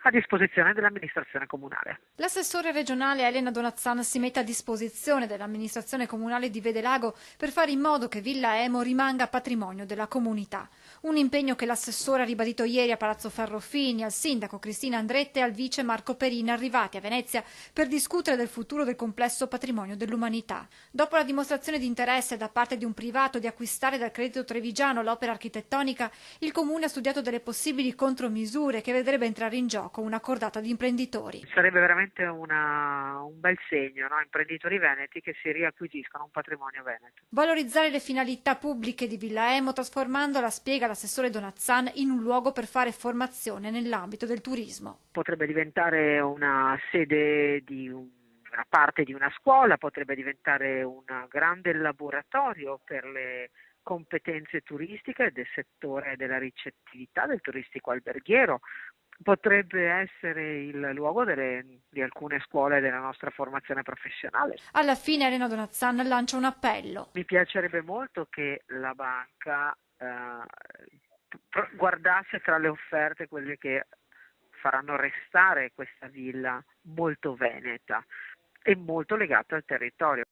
a disposizione dell'amministrazione comunale. L'assessore regionale Elena Donazzan si mette a disposizione dell'amministrazione comunale di Vedelago per fare in modo che Villa Emo rimanga patrimonio della comunità. Un impegno che l'assessore ha ribadito ieri a Palazzo Ferrofini, al sindaco Cristina Andretta e al vice Marco Perin, arrivati a Venezia per discutere del futuro del complesso patrimonio dell'umanità. Dopo la dimostrazione di interesse da parte di un privato di acquistare dal Credito Trevigiano l'opera architettonica, il comune ha studiato delle possibili contromisure che vedrebbe entrare in gioco una cordata di imprenditori. Sarebbe veramente un bel segno, no? Imprenditori veneti che si riacquisiscono un patrimonio veneto. Valorizzare le finalità pubbliche di Villa Emo trasformandola, spiega l'assessore Donazzan, in un luogo per fare formazione nell'ambito del turismo. Potrebbe diventare una sede di una parte di una scuola, potrebbe diventare un grande laboratorio per le competenze turistiche del settore della ricettività, del turistico alberghiero. Potrebbe essere il luogo di alcune scuole della nostra formazione professionale. Alla fine Elena Donazzan lancia un appello. Mi piacerebbe molto che la banca guardasse tra le offerte quelle che faranno restare questa villa molto veneta e molto legata al territorio.